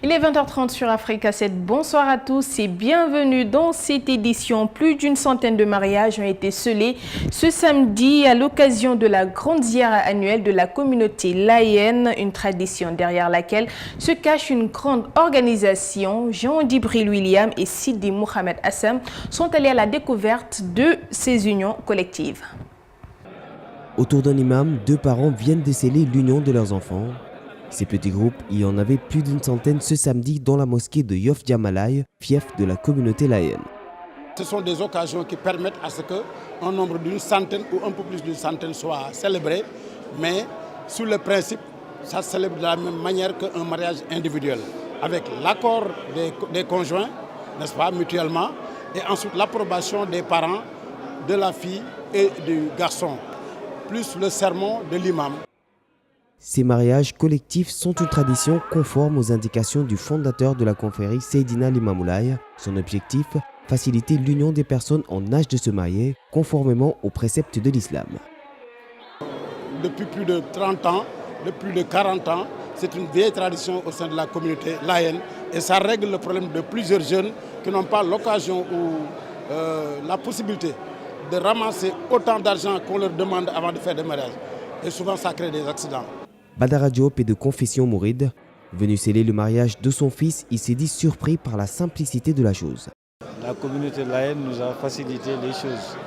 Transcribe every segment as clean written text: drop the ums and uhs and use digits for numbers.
Il est 20h30 sur Africa 7. Bonsoir à tous et bienvenue dans cette édition. Plus d'une centaine de mariages ont été scellés ce samedi à l'occasion de la grande ziara annuelle de la communauté laïenne, une tradition derrière laquelle se cache une grande organisation. Jean Djibril William et Sidi Mohamed Assam sont allés à la découverte de ces unions collectives. Autour d'un imam, deux parents viennent de sceller l'union de leurs enfants. Ces petits groupes, il y en avait plus d'une centaine ce samedi dans la mosquée de Yoff Djamalaï, fief de la communauté laïenne. Ce sont des occasions qui permettent à ce qu'un nombre d'une centaine ou un peu plus d'une centaine soit célébré, mais sur le principe, ça se célèbre de la même manière qu'un mariage individuel, avec l'accord des conjoints, n'est-ce pas, mutuellement, et ensuite l'approbation des parents, de la fille et du garçon, plus le sermon de l'imam. Ces mariages collectifs sont une tradition conforme aux indications du fondateur de la confrérie Seydina Limamoulaye. Son objectif, faciliter l'union des personnes en âge de se marier, conformément aux préceptes de l'islam. Depuis plus de 30 ans, depuis plus de 40 ans, c'est une vieille tradition au sein de la communauté laïenne et ça règle le problème de plusieurs jeunes qui n'ont pas l'occasion ou la possibilité de ramasser autant d'argent qu'on leur demande avant de faire des mariages. Et souvent, ça crée des accidents. Badara Diop est de confession mouride. Venu sceller le mariage de son fils, il s'est dit surpris par la simplicité de la chose. La communauté laïenne nous a facilité les choses.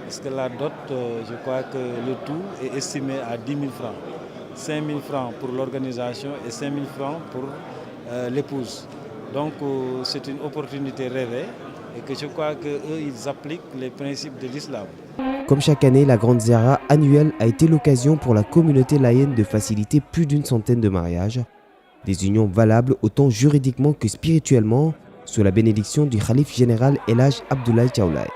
Parce que la dot, je crois que le tout est estimé à 10 000 francs. 5 000 francs pour l'organisation et 5 000 francs pour l'épouse. Donc c'est une opportunité rêvée et que je crois qu'eux, ils appliquent les principes de l'islam. Comme chaque année, la grande ziara annuelle a été l'occasion pour la communauté laïenne de faciliter plus d'une centaine de mariages. Des unions valables autant juridiquement que spirituellement, sous la bénédiction du Khalif général El Hadj Abdoulaye Thiaoulaye.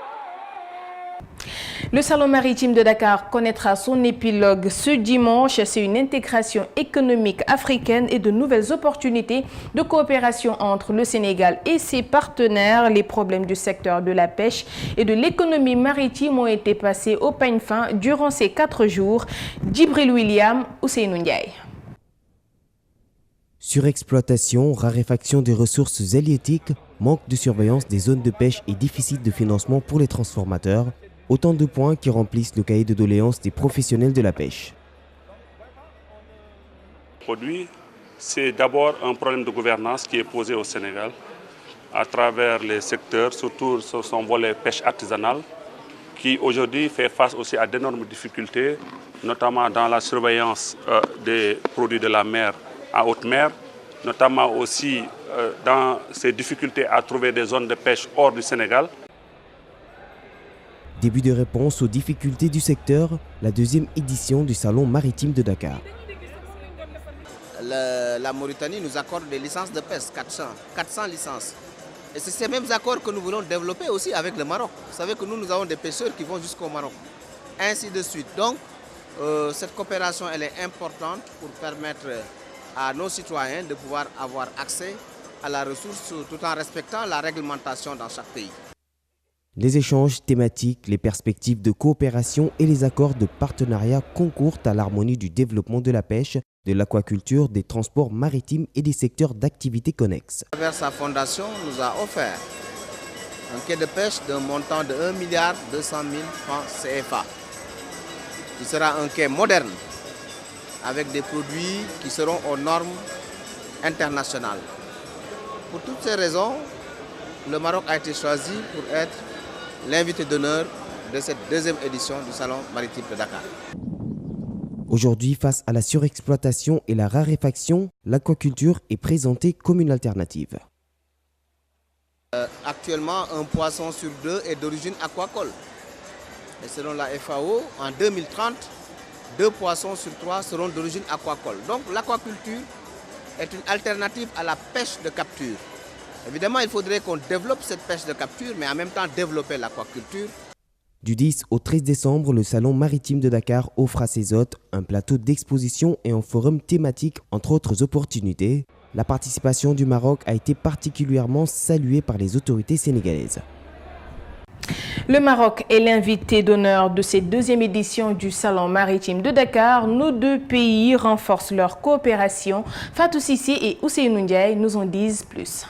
Le Salon maritime de Dakar connaîtra son épilogue ce dimanche. C'est une intégration économique africaine et de nouvelles opportunités de coopération entre le Sénégal et ses partenaires. Les problèmes du secteur de la pêche et de l'économie maritime ont été passés au peigne fin durant ces 4 jours. Djibril William, Ousseynou Ndiaye. Surexploitation, raréfaction des ressources halieutiques, manque de surveillance des zones de pêche et déficit de financement pour les transformateurs. Autant de points qui remplissent le cahier de doléances des professionnels de la pêche. Aujourd'hui, c'est d'abord un problème de gouvernance qui est posé au Sénégal à travers les secteurs, surtout sur son volet pêche artisanale, qui aujourd'hui fait face aussi à d'énormes difficultés, notamment dans la surveillance des produits de la mer à haute mer, notamment aussi dans ces difficultés à trouver des zones de pêche hors du Sénégal. Début de réponse aux difficultés du secteur, la deuxième édition du Salon maritime de Dakar. La Mauritanie nous accorde des licences de pêche, 400 licences. Et c'est ces mêmes accords que nous voulons développer aussi avec le Maroc. Vous savez que nous avons des pêcheurs qui vont jusqu'au Maroc. Ainsi de suite. Donc, cette coopération, elle est importante pour permettre à nos citoyens de pouvoir avoir accès à la ressource tout en respectant la réglementation dans chaque pays. Les échanges thématiques, les perspectives de coopération et les accords de partenariat concourent à l'harmonie du développement de la pêche, de l'aquaculture, des transports maritimes et des secteurs d'activité connexes. À travers sa fondation, nous a offert un quai de pêche d'un montant de 1,2 milliard francs CFA. Il sera un quai moderne avec des produits qui seront aux normes internationales. Pour toutes ces raisons, le Maroc a été choisi pour être l'invité d'honneur de cette deuxième édition du Salon maritime de Dakar. Aujourd'hui, face à la surexploitation et la raréfaction, l'aquaculture est présentée comme une alternative. Actuellement, un poisson sur 2 est d'origine aquacole. Et selon la FAO, en 2030, 2 poissons sur 3 seront d'origine aquacole. Donc l'aquaculture est une alternative à la pêche de capture. Évidemment, il faudrait qu'on développe cette pêche de capture, mais en même temps développer l'aquaculture. Du 10 au 13 décembre, le Salon maritime de Dakar offre à ses hôtes un plateau d'exposition et un forum thématique, entre autres opportunités. La participation du Maroc a été particulièrement saluée par les autorités sénégalaises. Le Maroc est l'invité d'honneur de cette deuxième édition du Salon maritime de Dakar. Nos deux pays renforcent leur coopération. Fatou Sissi et Ousseynou Ndiaye nous en disent plus.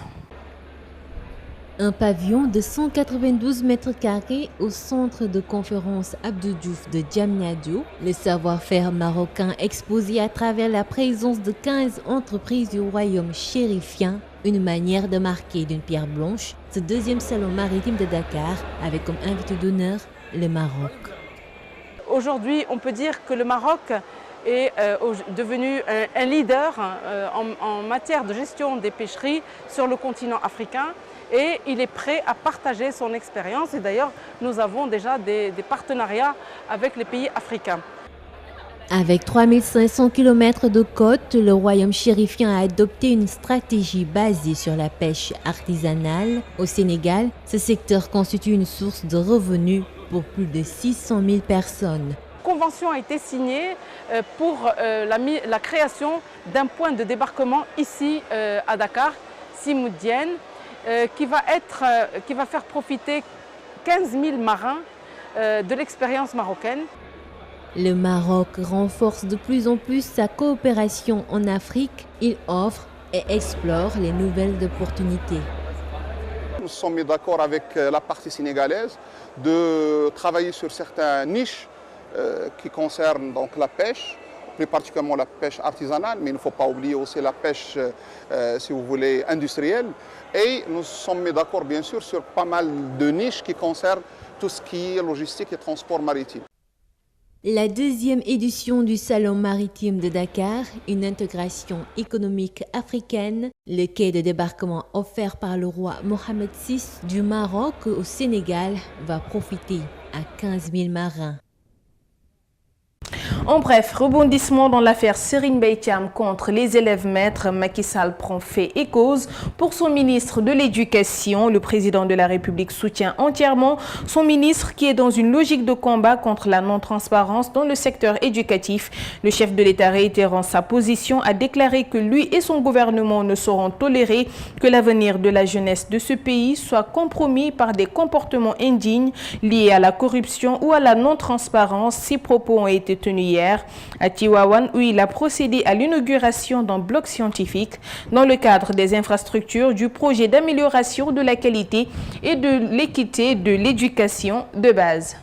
Un pavillon de 192 mètres carrés au centre de conférence Abdou Diouf de Diamniadio, le savoir-faire marocain exposé à travers la présence de 15 entreprises du royaume chérifien, une manière de marquer d'une pierre blanche ce deuxième salon maritime de Dakar avec comme invité d'honneur le Maroc. Aujourd'hui, on peut dire que le Maroc est devenu un leader en matière de gestion des pêcheries sur le continent africain. Et il est prêt à partager son expérience. Et d'ailleurs, nous avons déjà des partenariats avec les pays africains. Avec 3500 km de côte, le royaume chérifien a adopté une stratégie basée sur la pêche artisanale. Au Sénégal, ce secteur constitue une source de revenus pour plus de 600 000 personnes. La convention a été signée pour la création d'un point de débarquement ici à Dakar, Simoudienne, qui va faire profiter 15 000 marins de l'expérience marocaine. Le Maroc renforce de plus en plus sa coopération en Afrique. Il offre et explore les nouvelles opportunités. Nous sommes mis d'accord avec la partie sénégalaise de travailler sur certaines niches qui concernent donc la pêche, plus particulièrement la pêche artisanale, mais il ne faut pas oublier aussi la pêche, si vous voulez, industrielle. Et nous sommes mis d'accord, bien sûr, sur pas mal de niches qui concernent tout ce qui est logistique et transport maritime. La deuxième édition du Salon maritime de Dakar, une intégration économique africaine, le quai de débarquement offert par le roi Mohamed VI du Maroc au Sénégal va profiter à 15 000 marins. En bref, rebondissement dans l'affaire Serigne Mbaye Thiam contre les élèves maîtres. Macky Sall prend fait et cause. Pour son ministre de l'Éducation, le président de la République soutient entièrement son ministre qui est dans une logique de combat contre la non-transparence dans le secteur éducatif. Le chef de l'État réitérant sa position a déclaré que lui et son gouvernement ne sauront tolérer que l'avenir de la jeunesse de ce pays soit compromis par des comportements indignes liés à la corruption ou à la non-transparence. Ces propos ont été tenus hier à Tivaouane où il a procédé à l'inauguration d'un bloc scientifique dans le cadre des infrastructures du projet d'amélioration de la qualité et de l'équité de l'éducation de base.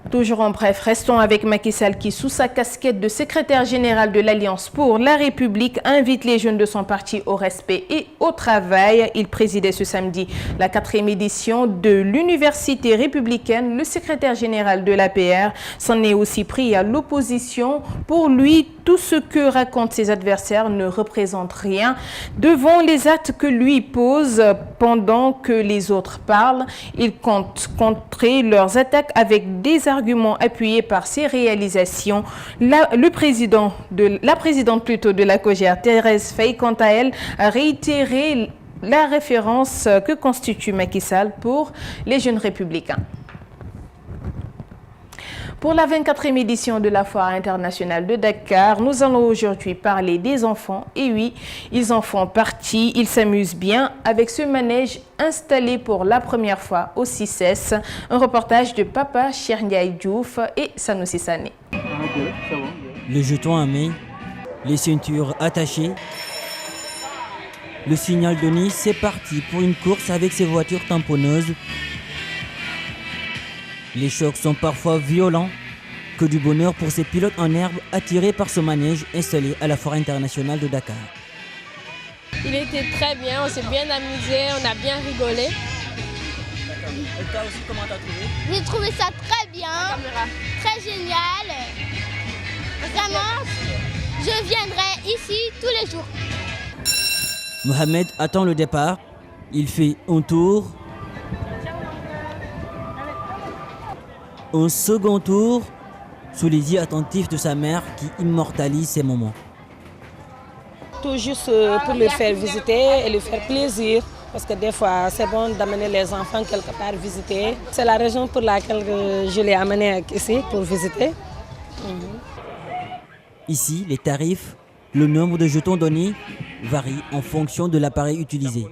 Toujours en bref, restons avec Macky Sall qui, sous sa casquette de secrétaire général de l'Alliance pour la République, invite les jeunes de son parti au respect et au travail. Il présidait ce samedi la 4e édition de l'Université républicaine. Le secrétaire général de l'APR s'en est aussi pris à l'opposition. Pour lui, tout ce que racontent ses adversaires ne représente rien devant les actes que lui pose pendant que les autres parlent. Il compte contrer leurs attaques avec des arguments appuyés par ses réalisations. La présidente de la COJER, Thérèse Faye, quant à elle, a réitéré la référence que constitue Macky Sall pour les jeunes républicains. Pour la 24e édition de la Foire internationale de Dakar, nous allons aujourd'hui parler des enfants. Et oui, ils en font partie, ils s'amusent bien avec ce manège installé pour la première fois au CICES. Un reportage de Papa Cheikh Ndiaye Diouf et Sanoussi Sané. Le jeton à main, les ceintures attachées. Le signal donné, c'est parti pour une course avec ces voitures tamponneuses. Les chocs sont parfois violents. Que du bonheur pour ces pilotes en herbe attirés par ce manège installé à la Foire internationale de Dakar. Il était très bien, on s'est bien amusé, on a bien rigolé. Et toi aussi, comment t'as trouvé? J'ai trouvé ça très bien, très génial. Vraiment, je viendrai ici tous les jours. Mohamed attend le départ. Il fait un tour. Un second tour sous les yeux attentifs de sa mère qui immortalise ces moments. Tout juste pour les faire visiter et les faire plaisir. Parce que des fois, c'est bon d'amener les enfants quelque part visiter. C'est la raison pour laquelle je l'ai amené ici pour visiter. Ici, les tarifs, le nombre de jetons donnés varient en fonction de l'appareil utilisé.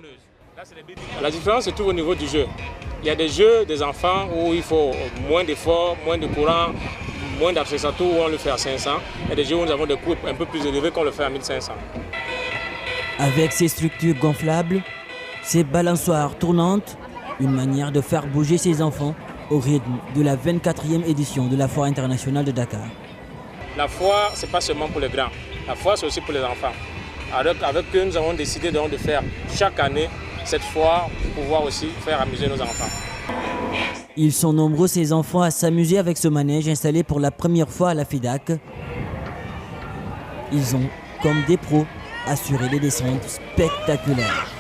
La différence se trouve au niveau du jeu. Il y a des jeux des enfants où il faut moins d'efforts, moins de courant, moins d'accessoires, où on le fait à 500. Il y a des jeux où nous avons des coûts un peu plus élevés qu'on le fait à 1500. Avec ces structures gonflables, ces balançoires tournantes, une manière de faire bouger ses enfants au rythme de la 24e édition de la Foire internationale de Dakar. La foire, ce n'est pas seulement pour les grands. La foire, c'est aussi pour les enfants. Avec eux, nous avons décidé donc de faire chaque année cette foire pour pouvoir aussi faire amuser nos enfants. Ils sont nombreux, ces enfants, à s'amuser avec ce manège installé pour la première fois à la FIDAK. Ils ont, comme des pros, assuré des descentes spectaculaires.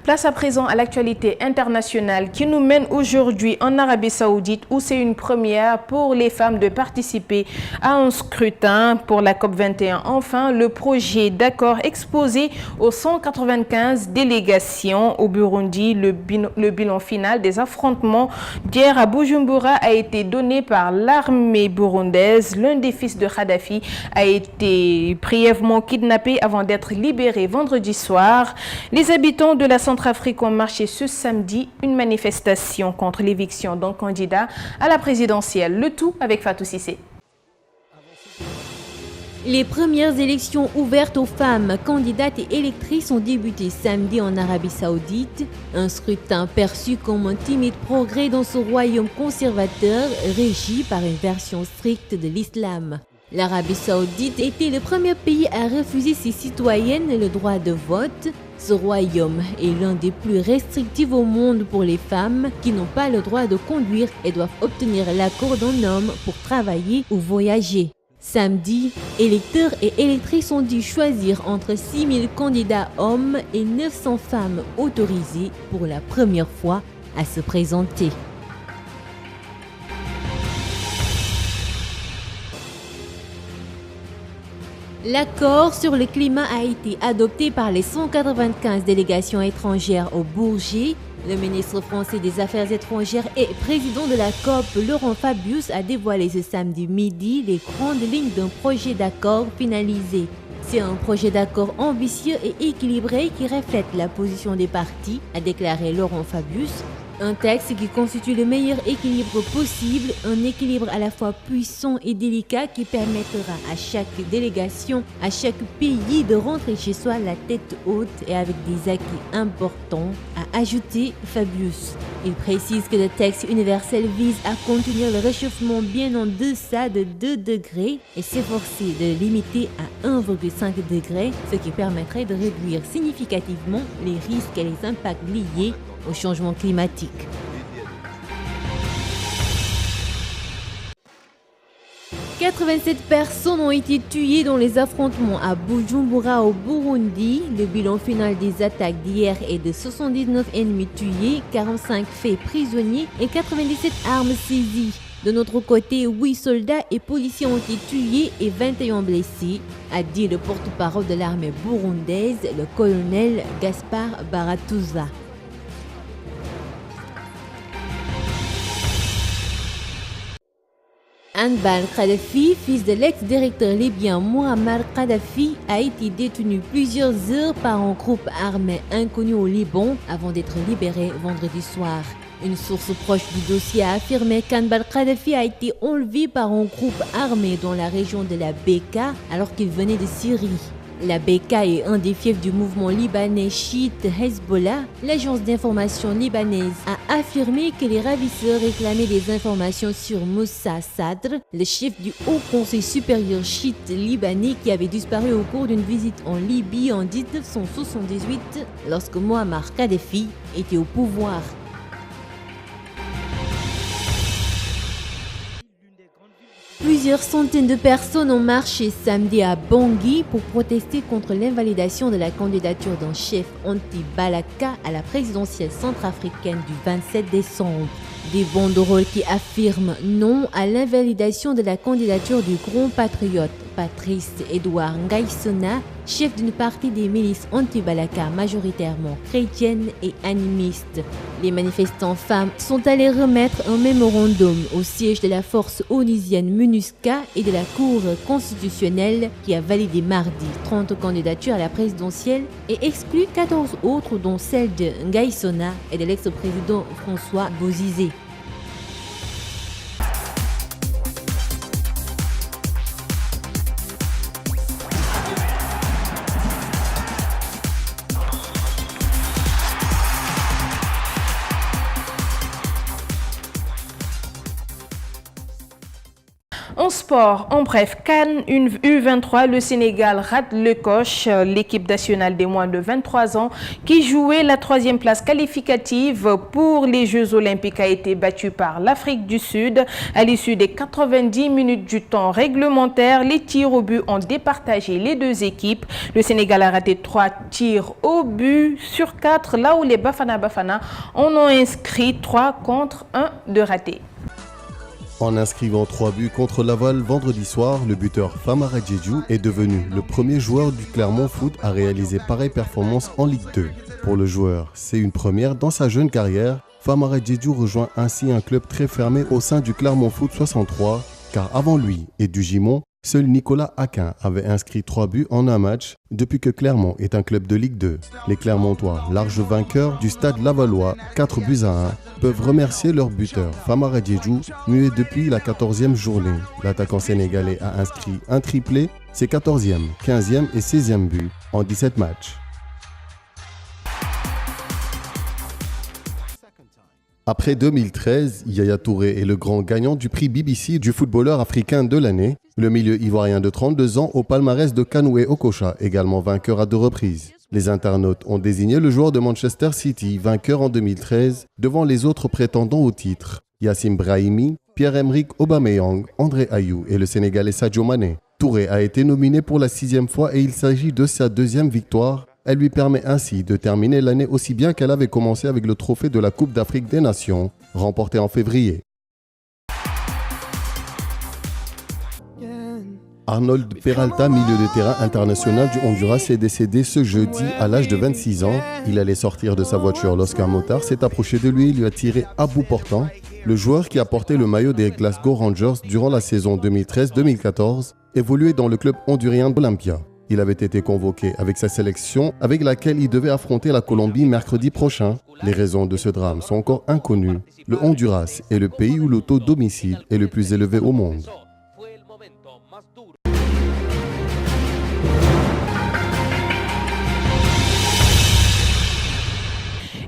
Place à présent à l'actualité internationale qui nous mène aujourd'hui en Arabie Saoudite où c'est une première pour les femmes de participer à un scrutin pour la COP21. Enfin, le projet d'accord exposé aux 195 délégations au Burundi, le bilan final des affrontements d'hier à Bujumbura a été donné par l'armée burundaise. L'un des fils de Kadhafi a été brièvement kidnappé avant d'être libéré vendredi soir. Les habitants de la Centrafrique ont marché ce samedi une manifestation contre l'éviction d'un candidat à la présidentielle. Le tout avec Fatou Cissé. Les premières élections ouvertes aux femmes candidates et électrices ont débuté samedi en Arabie Saoudite. Un scrutin perçu comme un timide progrès dans ce royaume conservateur régi par une version stricte de l'islam. L'Arabie Saoudite était le premier pays à refuser ses citoyennes le droit de vote. Ce royaume est l'un des plus restrictifs au monde pour les femmes qui n'ont pas le droit de conduire et doivent obtenir l'accord d'un homme pour travailler ou voyager. Samedi, électeurs et électrices ont dû choisir entre 6000 candidats hommes et 900 femmes autorisées pour la première fois à se présenter. L'accord sur le climat a été adopté par les 195 délégations étrangères au Bourget. Le ministre français des Affaires étrangères et président de la COP, Laurent Fabius, a dévoilé ce samedi midi les grandes lignes d'un projet d'accord finalisé. C'est un projet d'accord ambitieux et équilibré qui reflète la position des partis, a déclaré Laurent Fabius. Un texte qui constitue le meilleur équilibre possible, un équilibre à la fois puissant et délicat qui permettra à chaque délégation, à chaque pays de rentrer chez soi la tête haute et avec des acquis importants, a ajouté Fabius. Il précise que le texte universel vise à contenir le réchauffement bien en deçà de 2 degrés et s'efforcer de le limiter à 1,5 degré, ce qui permettrait de réduire significativement les risques et les impacts liés au changement climatique. « 87 personnes ont été tuées dans les affrontements à Bujumbura au Burundi. Le bilan final des attaques d'hier est de 79 ennemis tués, 45 faits prisonniers et 97 armes saisies. De notre côté, 8 soldats et policiers ont été tués et 21 blessés, a dit le porte-parole de l'armée burundaise, le colonel Gaspard Baratuza. Anbal Kadhafi, fils de l'ex-directeur libyen Muammar Kadhafi, a été détenu plusieurs heures par un groupe armé inconnu au Liban avant d'être libéré vendredi soir. Une source proche du dossier a affirmé qu'Anbal Kadhafi a été enlevé par un groupe armé dans la région de la Beka alors qu'il venait de Syrie. La Beka est un des fiefs du mouvement libanais chiite Hezbollah. L'agence d'information libanaise a affirmé que les ravisseurs réclamaient des informations sur Moussa Sadr, le chef du Haut Conseil supérieur chiite libanais qui avait disparu au cours d'une visite en Libye en 1978 lorsque Muammar Kadhafi était au pouvoir. Plusieurs centaines de personnes ont marché samedi à Bangui pour protester contre l'invalidation de la candidature d'un chef anti-Balaka à la présidentielle centrafricaine du 27 décembre. Des banderoles qui affirment non à l'invalidation de la candidature du grand patriote Patrice Edouard Ngaïsona, chef d'une partie des milices anti-Balaka majoritairement chrétiennes et animistes. Les manifestants femmes sont allés remettre un mémorandum au siège de la force onusienne MINUSCA et de la Cour constitutionnelle qui a validé mardi 30 candidatures à la présidentielle et exclu 14 autres dont celle de Ngaïsona et de l'ex-président François Bozizé. En sport, en bref, CAN U23, le Sénégal rate le coche. L'équipe nationale des moins de 23 ans qui jouait la 3e place qualificative pour les Jeux Olympiques a été battue par l'Afrique du Sud. À l'issue des 90 minutes du temps réglementaire, les tirs au but ont départagé les deux équipes. Le Sénégal a raté 3 tirs au but sur 4, là où les Bafana Bafana en ont inscrit 3 contre 1 de ratés. En inscrivant 3 buts contre Laval vendredi soir, le buteur Famara Diédhiou est devenu le premier joueur du Clermont Foot à réaliser pareille performance en Ligue 2. Pour le joueur, c'est une première dans sa jeune carrière. Famara Diédhiou rejoint ainsi un club très fermé au sein du Clermont Foot 63, car avant lui et du Gimont, seul Nicolas Aquin avait inscrit 3 buts en un match depuis que Clermont est un club de Ligue 2. Les Clermontois, larges vainqueurs du stade lavallois 4 buts à 1, peuvent remercier leur buteur Famara Diédhiou, muet depuis la 14e journée. L'attaquant sénégalais a inscrit un triplé, ses 14e, 15e et 16e buts en 17 matchs. Après 2013, Yaya Touré est le grand gagnant du prix BBC du footballeur africain de l'année. Le milieu ivoirien de 32 ans au palmarès de Kanoué Okocha, également vainqueur à 2 reprises. Les internautes ont désigné le joueur de Manchester City, vainqueur en 2013, devant les autres prétendants au titre. Yacine Brahimi, Pierre-Emerick Aubameyang, André Ayou et le Sénégalais Sadio Mané. Touré a été nominé pour la 6e fois et il s'agit de sa 2e victoire. Elle lui permet ainsi de terminer l'année aussi bien qu'elle avait commencé avec le trophée de la Coupe d'Afrique des Nations, remporté en février. Arnold Peralta, milieu de terrain international du Honduras, est décédé ce jeudi à l'âge de 26 ans. Il allait sortir de sa voiture lorsqu'un motard s'est approché de lui et lui a tiré à bout portant. Le joueur qui a porté le maillot des Glasgow Rangers durant la saison 2013-2014 évoluait dans le club hondurien d'Olympia. Il avait été convoqué avec sa sélection avec laquelle il devait affronter la Colombie mercredi prochain. Les raisons de ce drame sont encore inconnues. Le Honduras est le pays où le taux d'homicide est le plus élevé au monde.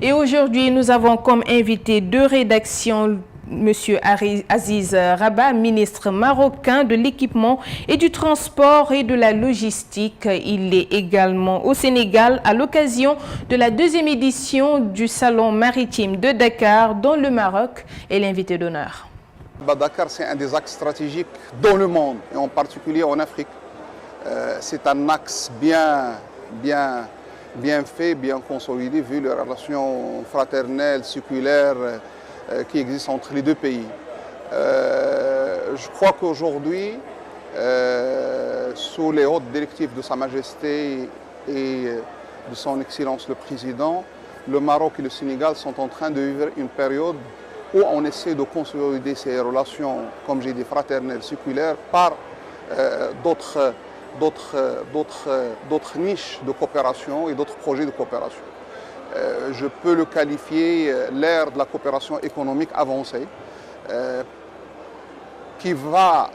Et aujourd'hui, nous avons comme invité de rédaction Monsieur Aziz Rabat, ministre marocain de l'équipement et du transport et de la logistique. Il est également au Sénégal à l'occasion de la 2e édition du Salon maritime de Dakar, dont le Maroc est l'invité d'honneur. Dakar, c'est un des axes stratégiques dans le monde, et en particulier en Afrique. C'est un axe bien fait, bien consolidé, vu les relations fraternelles, séculaires qui existent entre les deux pays. Je crois qu'aujourd'hui, sous les hautes directives de Sa Majesté et de son Excellence le Président, le Maroc et le Sénégal sont en train de vivre une période où on essaie de consolider ces relations, comme j'ai dit, fraternelles, séculaires, par d'autres niches de coopération et d'autres projets de coopération. Je peux le qualifier l'ère de la coopération économique avancée, qui va,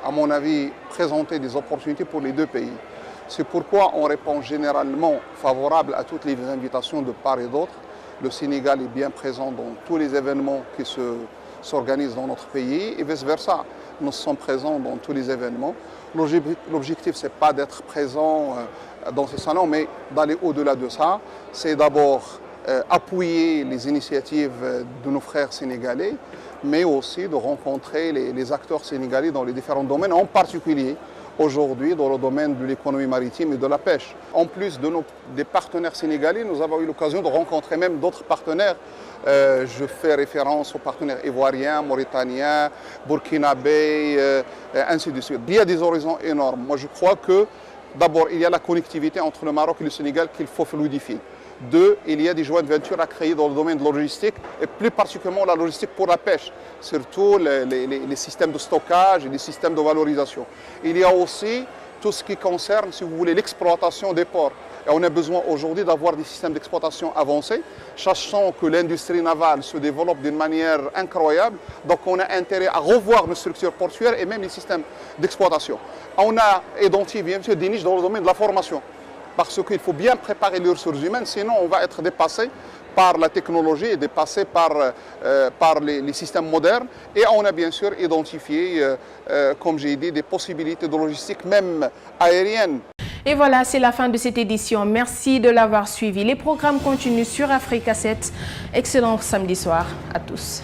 à mon avis, présenter des opportunités pour les deux pays. C'est pourquoi on répond généralement favorable à toutes les invitations de part et d'autre. Le Sénégal est bien présent dans tous les événements qui s'organisent dans notre pays et vice-versa. Nous sommes présents dans tous les événements. L'objectif, ce n'est pas d'être présent dans ce salon, mais d'aller au-delà de ça. C'est d'abord appuyer les initiatives de nos frères sénégalais, mais aussi de rencontrer les acteurs sénégalais dans les différents domaines, en particulier aujourd'hui dans le domaine de l'économie maritime et de la pêche. En plus des partenaires sénégalais, nous avons eu l'occasion de rencontrer même d'autres partenaires. Je fais référence aux partenaires ivoiriens, mauritaniens, burkinabés, ainsi de suite. Il y a des horizons énormes. Moi, je crois que d'abord, il y a la connectivité entre le Maroc et le Sénégal qu'il faut fluidifier. Deux, il y a des joint ventures à créer dans le domaine de la logistique, et plus particulièrement la logistique pour la pêche, surtout les systèmes de stockage et les systèmes de valorisation. Il y a aussi tout ce qui concerne, si vous voulez, l'exploitation des ports. Et on a besoin aujourd'hui d'avoir des systèmes d'exploitation avancés, sachant que l'industrie navale se développe d'une manière incroyable. Donc on a intérêt à revoir nos structures portuaires et même les systèmes d'exploitation. On a identifié bien sûr des niches dans le domaine de la formation, parce qu'il faut bien préparer les ressources humaines, sinon on va être dépassé par la technologie et dépassé par les systèmes modernes. Et on a bien sûr identifié, comme j'ai dit, des possibilités de logistique, même aérienne. Et voilà, c'est la fin de cette édition. Merci de l'avoir suivi. Les programmes continuent sur Africa 7. Excellent samedi soir à tous.